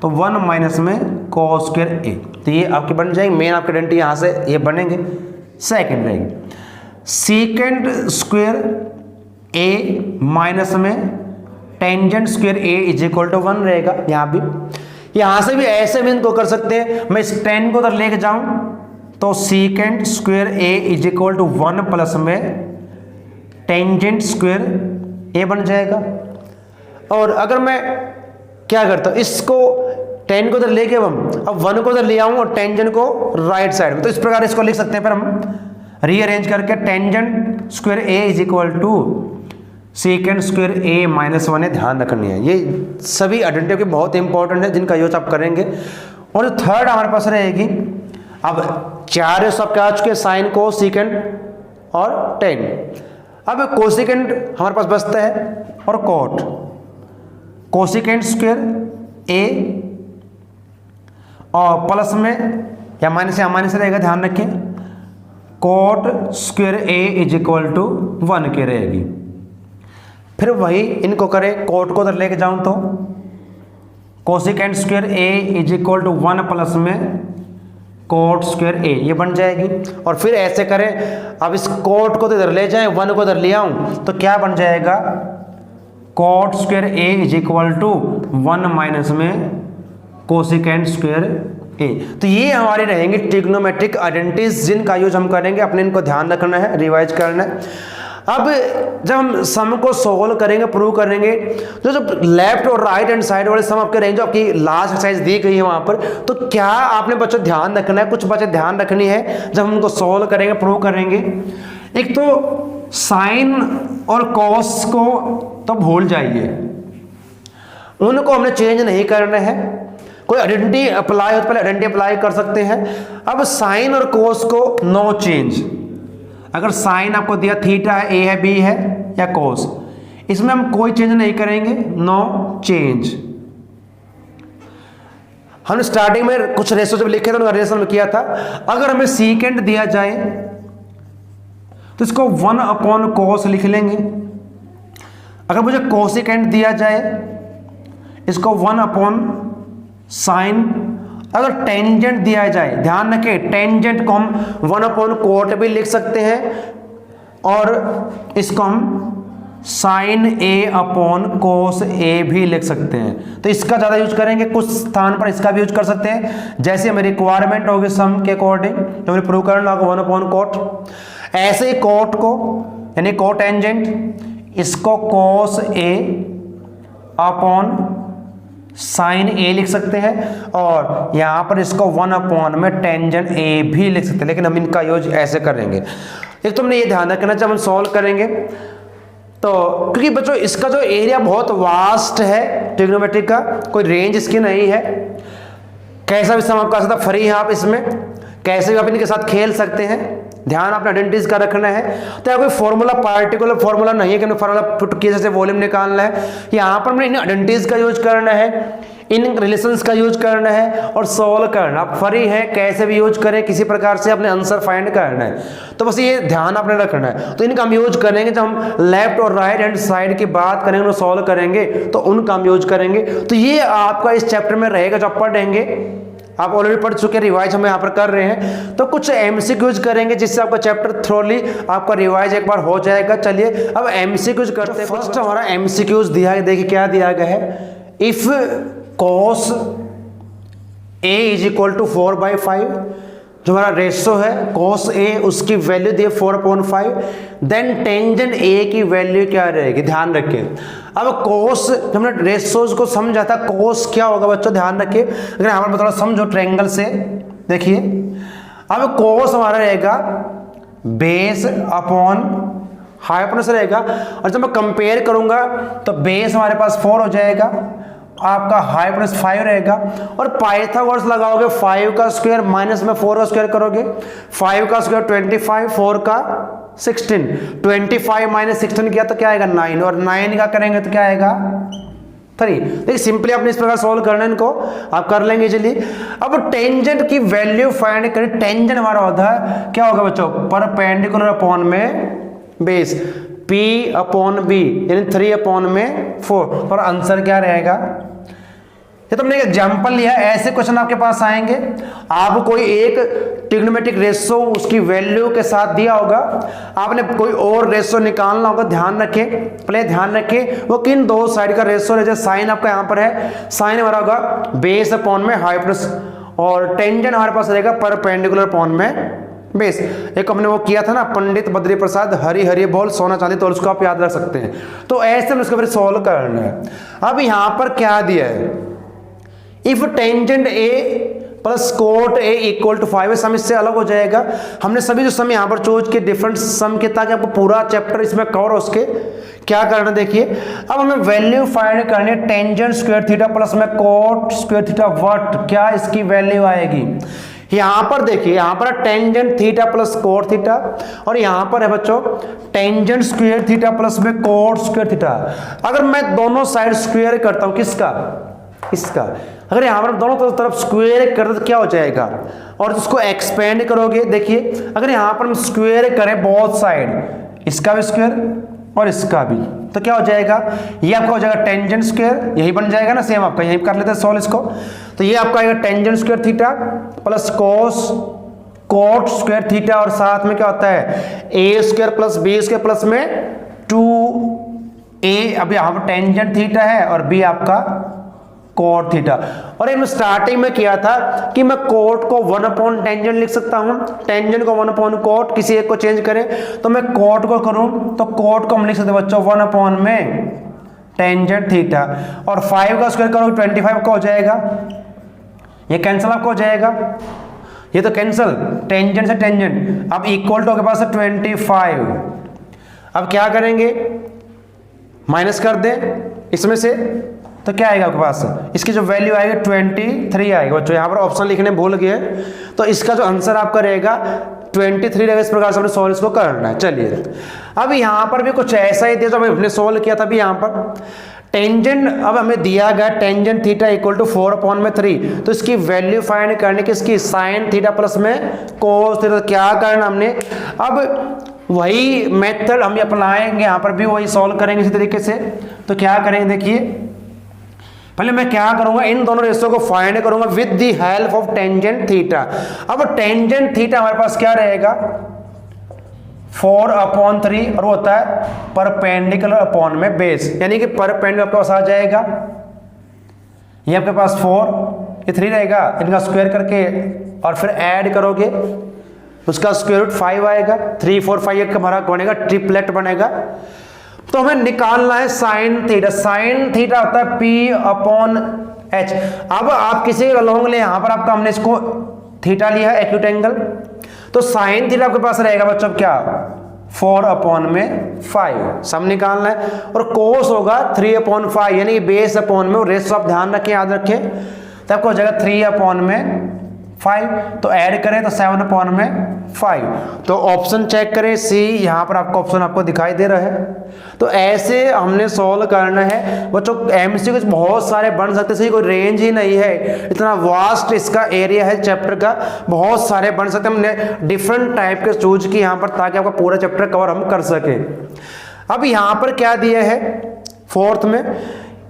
तो 1 माइनस में कॉस स्क्वायर ए। तो ये आपके बन जाएंगे, मेन आपके आइडेंटिटी यहां से ये बनेंगे। सेकंड रहेंगे सीकेंड स्क्वायर ए माइनस में tangent square A is equal to 1 रहेगा। यहां से भी ऐसे भी इनको कर सकते हैं। मैं इस 10 को उधर लेके जाऊं तो secant square A is equal to 1 plus में टेंजेंट स्क्वायर ए बन जाएगा। और अगर मैं क्या करता हूं, इसको 10 को उधर लेके अब 1 को उधर ले आऊं और टेंजेंट को राइट साइड में, तो इस प्रकार इसको लिख सकते हैं। फिर हम रीअरेंज करके tangent square A is equal to secant square A minus 1 है, ध्यान रखनी है। ये सभी आइडेंटिटी के बहुत इंपॉर्टेंट है, जिनका यूज आप करेंगे। और जो थर्ड हमारे पास रहेगी, अब 4 सब क्या आ चुके, साइन को सीकेंड और टेन। अब कोसिकेंड हमारे पास बचता है और कॉट, कोसिकेंड स्क्वायर ए और प्लस में या माइनस रहेगा, ध्यान रखें। Cot square A is equal to 1 के रहेगी। फिर वही इनको करें, कॉट को उधर लेके जाऊं तो cosecant square A is equal to 1 plus में कॉट स्क्वायर ए, ये बन जाएगी। और फिर ऐसे करें, अब इस कॉट को तो इधर ले जाएं, 1 को इधर ले आऊं तो क्या बन जाएगा, cot square A is equal to 1 minus में कोसिकेंड स्क्वायर ए। तो ये हमारी रहेंगे ट्रिग्नोमेट्रिक आइडेंटिटीज, जिनका यूज हम करेंगे। अपने इनको ध्यान रखना है, रिवाइज करना है। अब जब हम सम को सोल्व करेंगे, प्रूव करेंगे, तो जब लेफ्ट और राइट हैंड साइड वाले सम आपके रहेंगे, जो आपकी लास्ट एक्सरसाइज दी गई है वहां पर, तो क्या आपने बच्चों ध्यान रखना है, कुछ बच्चे ध्यान रखनी है जब हम उनको सोल्व करेंगे, प्रूव करेंगे। एक तो साइन और कॉस को तो भूल जाइए, उनको हमने चेंज नहीं करना है। कोई आइडेंटिटी अप्लाई हो तो पहले आइडेंटिटी अप्लाई कर सकते हैं। अब साइन और कोस को नो चेंज। अगर साइन आपको दिया थीटा है, ए है, बी है या कोस, इसमें हम कोई चेंज नहीं करेंगे, नो चेंज। हमने स्टार्टिंग में कुछ रेशो जब लिखे थे, रेशो में किया था। अगर हमें सीकेंड दिया जाए तो इसको 1 अपॉन कोस लिख लेंगे। अगर मुझे कोसिकेंड दिया जाए, इसको 1 अपॉन साइन। अगर टेंजेंट दिया जाए, ध्यान रखें, टेंजेंट को हम 1 अपॉन कोट भी लिख सकते हैं और इसको हम साइन ए अपॉन कोस ए भी लिख सकते हैं। तो इसका ज़्यादा यूज करेंगे, कुछ स्थान पर इसका भी यूज कर सकते हैं, जैसे हमें रिक्वायरमेंट होगी सम के अकॉर्डिंग, तो हमें प्रूव करना होगा 1 अपॉन कोट। ऐसे ही कोट को यानी कोट टेंजेंट, इसको कोस ए अपॉन साइन ए लिख सकते हैं और यहां पर इसको 1 अपॉन में टेंजेंट ए भी लिख सकते हैं, लेकिन हम इनका यूज ऐसे करेंगे। एक तो हमने ये ध्यान रखना, जब हम सॉल्व करेंगे तो, क्योंकि बच्चों इसका जो एरिया बहुत वास्ट है ट्रिग्नोमेट्रिक का, कोई रेंज इसकी नहीं है, कैसा भी सम आपका फ्री है, आप इसमें कैसे भी आप इनके साथ खेल सकते हैं। ध्यान आपने आइडेंटिटीज का रखना है। तो यहाँ कोई फॉर्मूला, पार्टिकुलर फॉर्मूला नहीं है कि फॉर्मूला पुट किए जैसे वॉल्यूम निकालना है। यहाँ पर मैंने इन आइडेंटिटीज का यूज करना है, इन रिलेशंस का यूज करना है और सोल्व करना। आप फ्री है, कैसे भी यूज करें, किसी प्रकार से अपने आंसर फाइंड करना है। तो बस ये ध्यान आपने रखना है। तो इनका हम यूज करेंगे जब हम लेफ्ट और राइट हैंड साइड की बात करेंगे, उन्हें सोल्व करेंगे तो उनका हम यूज करेंगे। तो ये आपका इस चैप्टर में रहेगा जो आप पढ़ेंगे। आप ऑलरेडी पढ़ चुके, रिवाइज हम यहाँ पर कर रहे हैं। तो कुछ एमसीक्यूज करेंगे जिससे आपका चैप्टर थ्रोली आपका रिवाइज एक बार हो जाएगा। चलिए अब एमसीक्यूज करते हैं। फर्स्ट हमारा एमसीक्यूज दिया है, देखिए क्या दिया गया है। If cos a is equal to 4/5, जो हमारा रेशो है cos a, उसकी वैल्यू दी है 4/5, देन टेंजेंट a की वैल्यू क्या रहेगी, ध्यान रखिए। अब cos, जब हमने रेशोज को समझा था, cos क्या होगा बच्चों, ध्यान रखिए। अगर हमारे थोड़ा समझो ट्रायंगल से, देखिए अब cos हमारा रहेगा बेस अपॉन हाइपोटेनस रहेगा, और जब मैं कंपेयर करूंगा तो बेस हमारे पास 4 हो जाएगा, आपका हाइपोटेनस 5 रहेगा। और पाइथागोरस लगाओगे, 5 का स्क्वायर माइनस में 4 का स्क्वायर करोगे, 5 का स्क्वायर 25, 4 का 16, 25 माइनस 16 किया तो क्या आएगा 9, और 9 का करेंगे तो क्या आएगा 3। देखिए सिंपली आपने इस प्रकार सॉल्व करना है, इनको आप कर लेंगे इजीली। अब टेंजेंट की वैल्यू फाइंड करें। टेंजेंट हमारा होता है, क्या होगा बच्चों, परपेंडिकुलर अपॉन में बेस, P अपॉन B यानी 3 अपॉन में 4, और आंसर क्या रहेगा। ये तो हमने एक एग्जाम्पल लिया, ऐसे क्वेश्चन आपके पास आएंगे। आपको कोई एक ट्रिग्नोमेट्रिक रेशो उसकी वैल्यू के साथ दिया होगा, आपने कोई और रेशो निकालना होगा। ध्यान रखें, पहले ध्यान रखें वो किन दो साइड का रेशो है। जैसे साइन आपका यहाँ पर है, साइन हमारा होगा बेस अपॉन में हाइपोटेनस, और टेंजेंट हमारे पास रहेगा परपेंडिकुलर अपॉन में बेस। एक हमने वो किया था ना, पंडित बद्री प्रसाद हरी हरी बोल सोना चांदी, तो उसको आप याद रख सकते हैं। तो ऐसे में उसको फिर सॉल्व करना है। अब यहाँ पर क्या दिया है, if tangent A plus cot A equal to 5, some इससे अलग हो जाएगा। हमने सभी जो सम यहाँ पर चूज किए डिफरेंट सम के, ताकि आपको पूरा चैप्टर इसमें कवर हो सके। क्या करना देखिए, अब हमें वैल्यू फाइंड करनी है। टेंजेंट स्क्वायर थीटा प्लस में कोट स्क्वायर थीटा, व्हाट, क्या इसकी वैल्यू आएगी। यहां पर देखिए, यहां पर tangent theta plus cot theta, और यहां पर है बच्चों टेंजेंट स्क्वायर थीटा प्लस में कोट स्क्वायर थीटा। अगर मैं दोनों साइड स्क्वायर करता हूं, किसका, इसका, अगर यहां पर दोनों तरफ स्क्वायर कर दो तो क्या हो जाएगा, और उसको एक्सपेंड करोगे। देखिए अगर यहां पर हम स्क्वायर करें बोथ साइड, इसका भी स्क्वायर और इसका भी, तो क्या हो जाएगा, ये आपका हो जाएगा टेंजेंट स्क्वायर, यही बन जाएगा ना सेम आपका, यही कर लेते हैं सॉल्व इसको। तो ये आपका आएगा tangent square theta plus cos cot square theta, और साथ में क्या होता है A square plus B square plus में 2a। अब यहाँ पर टेंजेंट थीटा है और b आपका कोट थीटा। और ये मैं स्टार्टिंग में किया था कि मैं कोट को 1 अपॉन टेंजेंट लिख सकता हूं, टेंजेंट को 1 अपॉन कोट, किसी एक को चेंज करें तो मैं कोट को करूं तो कोट को हम लिख सकते हैं बच्चों 1 अपॉन में टेंजेंट थीटा, और 5 का स्क्वायर करोगे 25 का हो जाएगा, ये कैंसिल आपको हो जाएगा, ये तो कैंसिल टेंजेंट से टेंजेंट। अब इक्वल टू के पास है 25। अब क्या करेंगे, माइनस कर दें इसमें से, तो क्या आएगा आपके पास, इसकी जो वैल्यू आएगी 23 आएगा बच्चों। यहाँ पर ऑप्शन लिखने भूल गए, तो इसका जो आंसर आपका रहेगा 23 रहेगा। इस प्रकार से हमने सॉल्व इसको करना है। चलिए अब यहाँ पर भी कुछ ऐसा ही दिया जो हमने सोल्व किया था। अभी यहाँ पर टेंजेंट अब हमें दिया गया tangent theta equal to 4 upon में 3, तो इसकी वैल्यू फाइंड करने की, इसकी साइन थीटा प्लस में कोस थीटा, क्या करना हमने, अब वही मेथड हम अपनाएंगे, यहाँ पर भी वही सॉल्व करेंगे इसी तरीके से। तो क्या करेंगे देखिए, पहले मैं क्या करूंगा, इन दोनों रेशो को फाइंड करूंगा with the help of tangent theta. अब टेंजेंट थीटा हमारे पास क्या रहेगा 4 अपॉन 3, और वो होता है परपेंडिकुलर अपॉन में बेस, यानी कि परपेंडिकुलर आपके पास आ जाएगा, ये आपके पास 4, ये 3 रहेगा, इनका स्क्वायर करके और फिर ऐड करोगे, उसका स्क्वायर रूट 5 आएगा, 3 4 5 का हमारा बनेगा, ट्रिपलेट बनेगा। तो हमें निकालना है साइन थीटा। साइन थीटा होता है P अपॉन H। अब आप किसी का लॉन्ग ले, यहां पर आपका हमने इसको थीटा लिया है एक्यूट एंगल, तो साइन थीटा आपके पास रहेगा बच्चों क्या 4 अपॉन में 5, सम निकालना है, और कोस होगा 3 अपॉन 5, यानी बेस अपॉन में, रेशो आप ध्यान रखें, याद रखें, तो आपको हो जाएगा 3 अपॉन में 5, तो ऐड करें तो 7/5। तो ऑप्शन चेक करें सी, यहाँ पर आपका ऑप्शन आपको दिखाई दे रहा है। तो ऐसे हमने सॉल्व करना है बच्चों। एमसीक्यू बहुत सारे बन सकते हैं, कोई रेंज ही नहीं है, इतना वास्ट इसका एरिया है चैप्टर का, बहुत सारे बन सकते हैं। हमने डिफरेंट टाइप के चूज की यहाँ पर ताकि आपका पूरा चैप्टर कवर हम कर सके। अब यहाँ पर क्या दिया है फोर्थ में,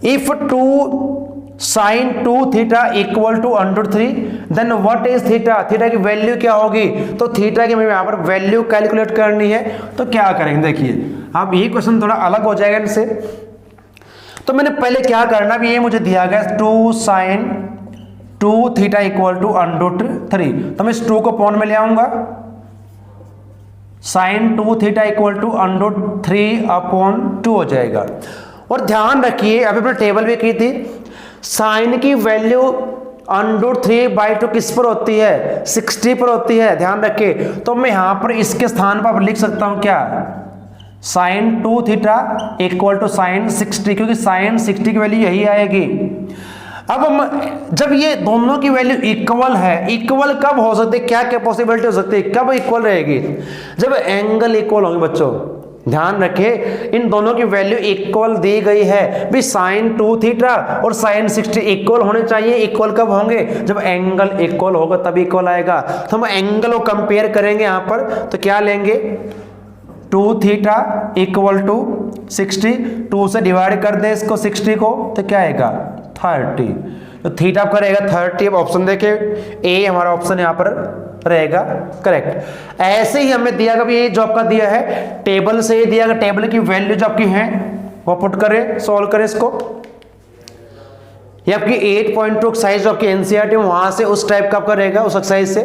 if 2 sin 2 theta equal to √3 then what is theta, theta की वैल्यू क्या होगी। तो थीटा की हमें यहाँ पर वैल्यू कैलकुलेट करनी है, तो क्या करेंगे देखिए। अब ये क्वेश्चन थोड़ा अलग हो जाएगा इनसे, तो मैंने पहले क्या करना, अब ये मुझे दिया गया 2 sin 2 थीटा इक्वल टू √3, तो मैं इस 2 को पॉन में ले आऊंगा, sin 2 थीटा इक्वल टू √3/2 हो जाएगा। और ध्यान रखिए अभी अपने टेबल भी की थी, साइन की वैल्यू √3/2 किस पर होती है, 60 पर होती है, ध्यान रखिए। तो मैं यहां पर इसके स्थान पर लिख सकता हूं क्या, sin 2 theta equal to sin 60, क्योंकि sin 60 की वैल्यू यही आएगी। अब हम जब ये दोनों की वैल्यू इक्वल है, इक्वल कब हो सकती है, क्या क्या पॉसिबिलिटी हो सकती है, कब इक्वल रहेगी, जब एंगल इक्वल होंगे बच्चों। ध्यान रखें इन दोनों की वैल्यू इक्वल दी गई है भी, sin 2 थीटा और sin 60 इक्वल होने चाहिए। इक्वल कब होंगे, जब एंगल इक्वल होगा तब इक्वल आएगा। तो हम एंगल को कंपेयर करेंगे यहां पर, तो क्या लेंगे 2 थीटा इक्वल टू 60, 2 से डिवाइड कर दे इसको 60 को, तो क्या आएगा 30। तो थीटा आपका रहेगा 30। अब ऑप्शन देखें, ए हमारा ऑप्शन यहां पर रहेगा करेक्ट। ऐसे ही हमें दिया गया, ये जो आपका दिया है टेबल से ही दिया गया, टेबल की वैल्यू जो आपकी है वो पुट करें, सॉल्व करें इसको। ये आपकी 8.2 एक्सरसाइज जो आपकी एनसीईआरटी वहां से उस टाइप का आपका रहेगा, उस एक्सरसाइज से।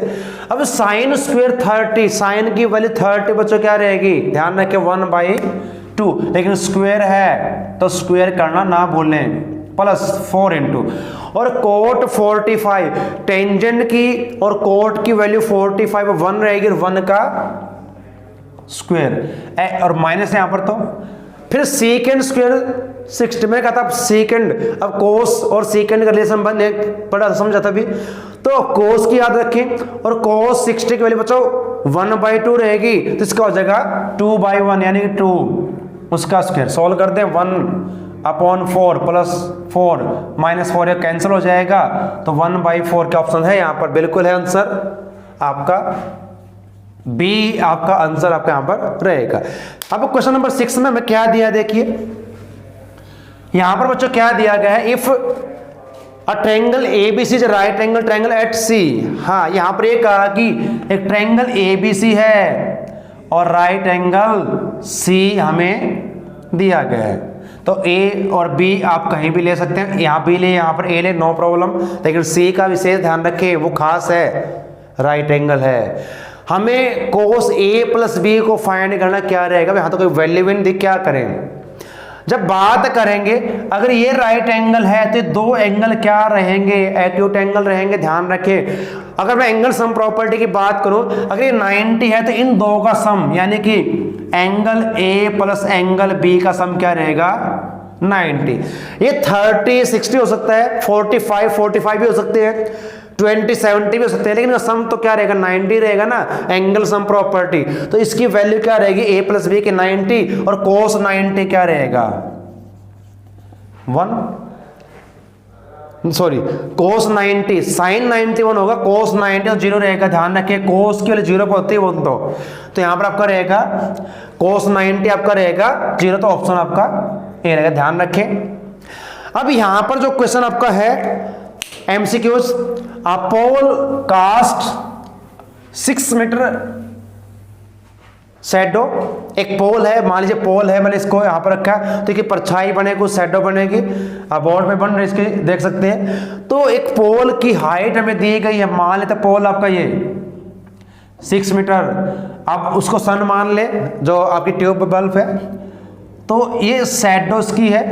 अब साइन स्क्वायर 30, साइन की वैल्यू 30 बच्चों क्या रहेगी, ध्यान रखें 1/2, लेकिन स्क्वायर है तो स्क्वायर करना ना भूलें, +4 इंटू। और कोट 45, टेंजेंट की और कोट की वैल्यू 45 1 रहेगी, 1 का स्क्वायर और माइनस यहां पर, तो फिर सेकेंड स्क्वायर 60 में कहा था सेकेंड। अब कोस और सेकेंड का रिलेशन बने पढ़ा समझा था भी, तो कोस की याद रखें, और कोस 60 की वैल्यू बच्चों 1/2 रहेगी, तो इसका हो जाएगा 2/1 यानी 2 उसका स्क्वायर। सॉल्व कर दे 1/4 +4 -4 कैंसिल हो जाएगा, तो 1/4 का ऑप्शन है यहाँ पर, बिल्कुल है आंसर आपका बी, आपका आंसर आपका यहाँ पर रहेगा। अब क्वेश्चन नंबर 6 में क्या दिया देखिए, यहां पर बच्चों क्या दिया गया है, if a triangle ABC right angle triangle eight C। हाँ यहां पर ये कहा कि एक ट्रायंगल ABC है और राइट एंगल C हमें दिया गया है, तो A और B आप कहीं भी ले सकते हैं, यहाँ भी ले यहाँ पर A ले, नो प्रॉब्लम, लेकिन C का विशेष ध्यान रखें वो खास है, राइट एंगल है। हमें cos A + B को फाइंड करना क्या रहेगा, यहाँ तो कोई वैल्यू नहीं दी, क्या करें जब बात करेंगे, अगर ये राइट एंगल है तो दो एंगल क्या रहेंगे, एक्यूट एंगल रहेंगे, ध्यान रखें। अगर मैं एंगल सम प्रॉपर्टी की बात करूं, अगर ये 90 है तो इन दो का सम यानी कि angle A plus angle B का सम क्या रहेगा 90। ये 30 60 हो सकता है, 45 45 भी हो सकते हैं, 20 70 भी हो सकते हैं, लेकिन सम तो क्या रहेगा 90 रहेगा ना, एंगल सम प्रॉपर्टी। तो इसकी वैल्यू क्या रहेगी A + B के 90, और cos 90 क्या रहेगा 1, सॉरी cos 90, sin 91 होगा, cos 90 और 0 रहेगा, ध्यान रखिए cos की वैल्यू 0 पर होती है वो तो यहाँ पर आपका रहेगा cos 90 आपका रहेगा 0, तो ऑप्शन आपका ए रहेगा, ध्यान रखें। अब यहाँ पर जो क्वेश्चन आपका है MCQs, पोल कास्ट 6 मीटर शैडो, एक पोल है, मान लीजिए पोल है, मैंने इसको यहाँ पर रखा है तो कि परछाई बनेगी, कुछ शैडो बनेगी, बोर्ड में बन रही इसकी देख सकते हैं। तो एक पोल की हाइट हमें दी गई है, मान लेते पोल आपका ये 6 मीटर, आप उसको सन मान ले जो आपकी ट्यूब बल्ब है, तो ये शैडो इसकी है।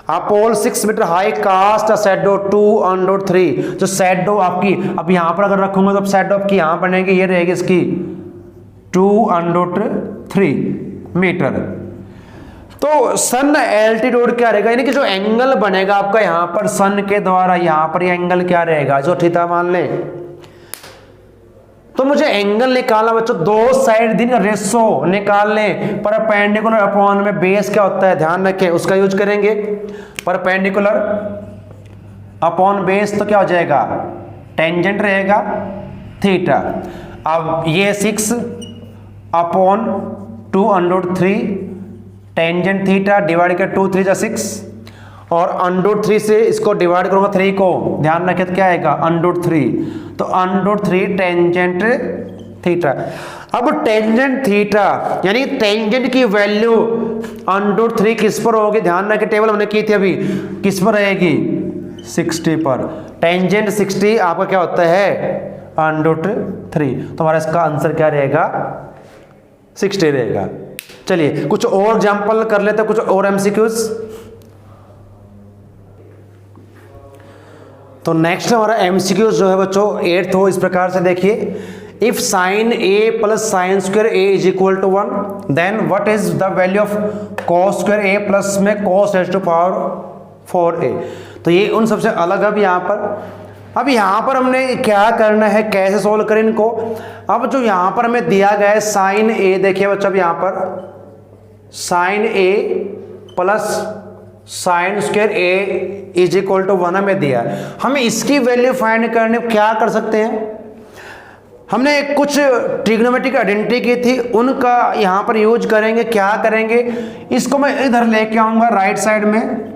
आप पोल 6 मीटर हाई कास्ट शैडो 2/3, जो शैडो आपकी अब यहां पर अगर रखूंगा तो शैडो आपकी यहां बनेगी, ये रहेगी इसकी 2/3 मीटर। तो सन एल्टीट्यूड क्या रहेगा, यानी कि जो एंगल बनेगा आपका यहां पर सन के द्वारा, यहां पर ये एंगल क्या रहेगा जो थीटा मान लें, तो मुझे एंगल निकालना बच्चों, दो साइड दिन का रेशो निकालने, परपेंडिकुलर अपॉन में बेस क्या होता है ध्यान रखें, उसका यूज करेंगे। परपेंडिकुलर अपॉन बेस तो क्या हो जाएगा, टेंजेंट रहेगा थीटा। अब ये 6 अपॉन 2√3 टेंजेंट थीटा डिवाइड कर 2 3 6 और √3 से इसको डिवाइड करूंगा 3 को, ध्यान रखें तो क्या आएगा √3, तो √3 टेंजेंट थीटा। अब टेंजेंट थीटा यानी टेंजेंट की वैल्यू √3 किस पर होगी, ध्यान रखें टेबल हमने की थी अभी, किस पर रहेगी 60 पर। टेंजेंट 60 आपका क्या होता है √3, तो हमारा इसका आंसर क्या रहेगा 60 रहेगा। चलिए कुछ और एग्जांपल कर लेते हैं, कुछ और एमसीक्यूज। तो नेक्स्ट हमारा एमसीक्यूज जो है बच्चों 8th हो, इस प्रकार से देखिए, if sine A plus sine square A is equal to 1 then what is the value of cos square A plus में cos raise to power 4a। तो ये उन सबसे अलग अब यहाँ पर, अब यहाँ पर हमने क्या करना है, कैसे सोल्व करें इनको। अब जो यहाँ पर हमें दिया गया है साइन ए, देखिए बच्चों अब यहाँ पर sine A plus sine square A is equal to 1 हमें दिया, हमें इसकी वैल्यू फाइंड करने क्या कर सकते हैं, हमने कुछ ट्रिग्नोमेट्रिक आइडेंटिटी की थी, उनका यहाँ पर यूज करेंगे। क्या करेंगे, इसको मैं इधर लेके आऊँगा राइट साइड में,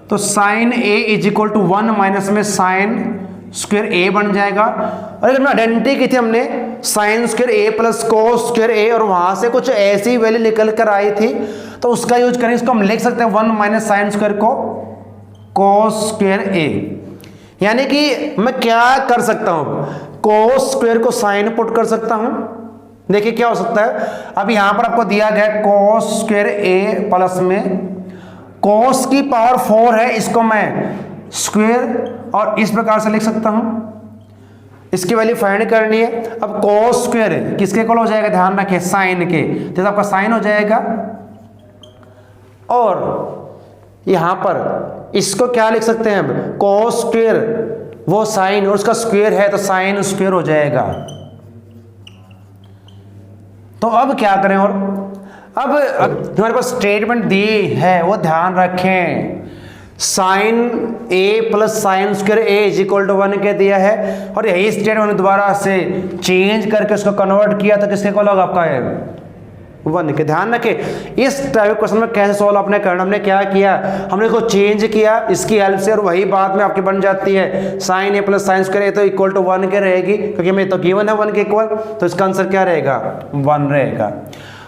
तो sine A is equal to 1 minus में साइन स्क्वायर ए बन जाएगा। और अगर आइडेंटिटी की थी हमने sine square A plus cos square A, और वहां से कुछ ऐसी वैल्यू निकल कर आई थी, तो उसका यूज करेंगे। इसको हम लिख सकते हैं 1 माइनस साइन स्क्वायर को कोस स्क्वायर ए, यानी कि मैं क्या कर सकता हूं, कोस स्क्वायर को साइन पुट कर सकता हूं। देखिए क्या हो सकता है, अब यहां पर आपको दिया गया कोस स्क्वायर ए प्लस में कोस की पावर 4 है, इसको मैं स्क्वायर और इस प्रकार से लिख सकता हूं, इसकी वैल्यू फाइंड करनी है। अब कोस स्क्वायर किसके इक्वल हो जाएगा, ध्यान रखें साइन के, जैसे आपका साइन हो जाएगा। और यहां पर इसको क्या लिख सकते हैं हम, कोस स्क्वायर वो साइन और उसका स्क्वायर है तो साइन स्क्वायर हो जाएगा। तो अब क्या करें, और अब हमारे पास स्टेटमेंट दी है वो ध्यान रखें, sine A plus sine square A is equal to 1 के दिया है, और यही स्टेटमेंट दोबारा से चेंज करके उसको कन्वर्ट किया तो किसके इक्वल होगा आपका 1 के। ध्यान रखें इस टाइप क्वेश्चन में कैसे सॉल्व आपने करना, हमने क्या किया, हमने इसको चेंज किया इसकी हेल्प से, और वही बाद में आपकी बन जाती है sign A plus sine square A तो इक्वल टू 1 के रहेगी, क्योंकि हमें तो गिवन है 1 के इक्वल, तो इसका आंसर क्या रहेगा 1 रहेगा।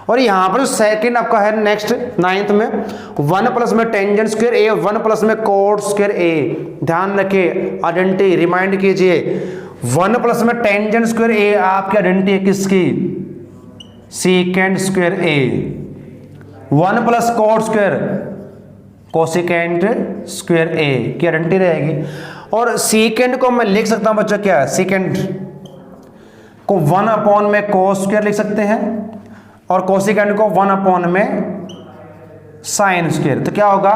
और यहाँ पर सेकंड आपका है नेक्स्ट 9th में 1 प्लस में टेंजेंट स्क्वायर ए 1 प्लस में कोट स्क्वायर ए। ध्यान रखिए आइडेंटिटी रिमाइंड कीजिए, 1 प्लस में टेंजेंट स्क्वायर ए आपकी आइडेंटिटी है किसकी, secant square A. 1 plus cot square cosecant square A की आइडेंटिटी रहेगी। और सीकेंड को मैं लिख सकता हूं बच्चों क्या, सीकेंड को 1 अपॉन में कोस स्क्वायर लिख सकते हैं, और कोसिकेंड को 1 अपॉन में साइन स्क्वायर। तो क्या होगा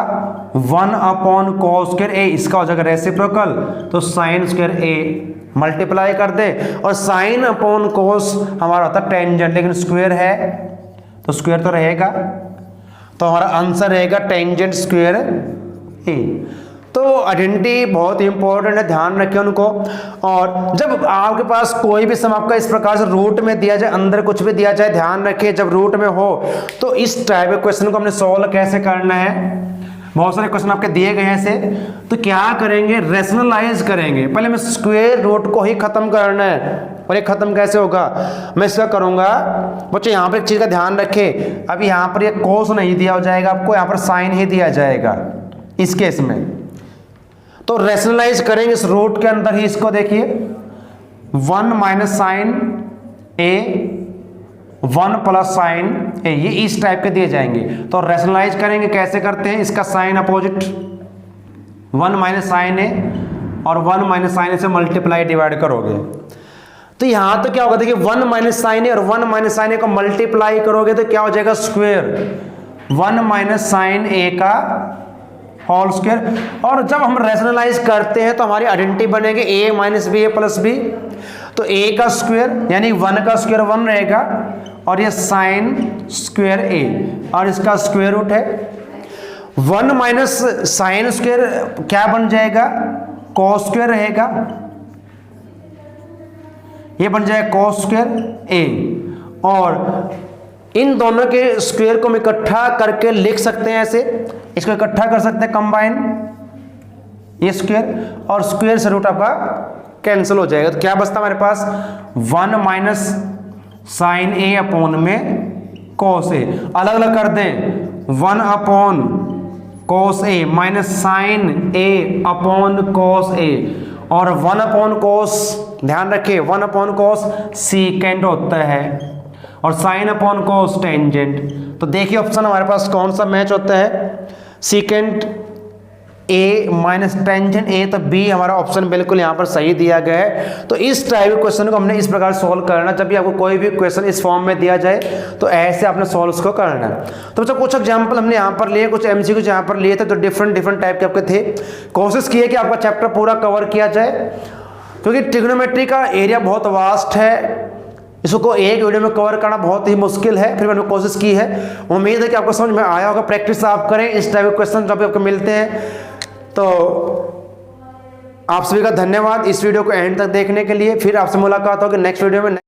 1 अपॉन कोस स्क्वायर ए, इसका हो जाएगा रेसिप्रोकल, तो साइन स्क्वायर ए मल्टीप्लाई कर दे, और साइन अपॉन कोस हमारा होता है टेंजेंट, लेकिन स्क्वायर है तो स्क्वायर तो रहेगा, तो हमारा आंसर रहेगा टेंजेंट स्क्वायर ए। तो आइडेंटिटी बहुत इंपॉर्टेंट है, ध्यान रखें उनको। और जब आपके पास कोई भी सम आपका इस प्रकार से रूट में दिया जाए, अंदर कुछ भी दिया जाए, ध्यान रखिए जब रूट में हो तो इस टाइप के क्वेश्चन को हमने सॉल्व कैसे करना है। बहुत सारे क्वेश्चन आपके दिए गए हैं ऐसे, तो क्या करेंगे, रेशनलाइज करेंगे। पहले मैं स्क्वायर रूट को ही खत्म करना है, और ये खत्म कैसे होगा, मैं इसका करूंगा बच्चों। यहाँ पर एक चीज का ध्यान रखें, अब यहाँ पर ये कोस नहीं दिया हो जाएगा आपको, यहाँ पर साइन ही दिया जाएगा इस केस में। तो रेशनलाइज करेंगे इस रूट के अंदर ही, इसको देखिए 1 माइनस साइन ए 1 प्लस साइन ए, ये इस टाइप के दिए जाएंगे। तो रेशनलाइज करेंगे, कैसे करते हैं, इसका साइन अपोजिट 1 माइनस साइन ए और 1 माइनस साइन ए से मल्टीप्लाई डिवाइड करोगे, तो यहां तो क्या होगा, देखिए 1 माइनस साइन ए और 1 माइनस साइन ए को मल्टीप्लाई करोगे तो क्या हो जाएगा स्क्वायर 1 माइनस साइन ए का होल स्क्वायर। और जब हम रेशनलाइज करते हैं तो हमारी आइडेंटिटी बनेगी a minus B A plus B. तो a का स्क्वायर यानी 1 का स्क्वायर 1 रहेगा और ये साइन स्क्वायर a और इसका स्क्वायर रूट है 1 माइनस साइन स्क्वायर क्या बन जाएगा कॉस स्क्वायर रहेगा, ये बन जाएगा कॉस स्क्वायर a और इन दोनों के स्क्वायर को हम इकट्ठा करके लिख सकते हैं ऐसे, इसको इकट्ठा कर सकते हैं कंबाइन ये स्क्वायर और स्क्वायर से रूट आपका कैंसिल हो जाएगा। तो क्या बचता हमारे पास 1 माइनस साइन ए अपॉन में कॉस ए, अलग अलग कर दें 1 upon cos A minus sign A upon cos A और 1 अपॉन कॉस, ध्यान रखिए 1 अपॉन कॉस सीकेंड होता है और साइन अपॉन कॉस टेंजेंट। तो देखिए ऑप्शन हमारे पास कौन सा मैच होता है, सीकेंट ए माइनस टेंजेंट ए, तो बी हमारा ऑप्शन बिल्कुल यहाँ पर सही दिया गया है। तो इस टाइप के क्वेश्चन को हमने इस प्रकार सॉल्व करना, जब भी आपको कोई भी क्वेश्चन इस फॉर्म में दिया जाए तो ऐसे आपने सॉल्व उसको करना है। तो बच्चों कुछ एग्जांपल हमने यहाँ पर लिए, कुछ एमसीक्यू यहाँ पर लिए थे, तो डिफरेंट टाइप के आपके थे। कोशिश की है कि आपका चैप्टर पूरा कवर किया जाए क्योंकि ट्रिग्नोमेट्री का एरिया बहुत वास्ट है, इसको एक वीडियो में कवर करना बहुत ही मुश्किल है, फिर मैंने कोशिश की है। उम्मीद है कि आपको समझ में आया होगा। प्रैक्टिस आप करें इस टाइप के क्वेश्चन जब भी आपको मिलते हैं। तो आप सभी का धन्यवाद इस वीडियो को एंड तक देखने के लिए। फिर आपसे मुलाकात होगी नेक्स्ट वीडियो में।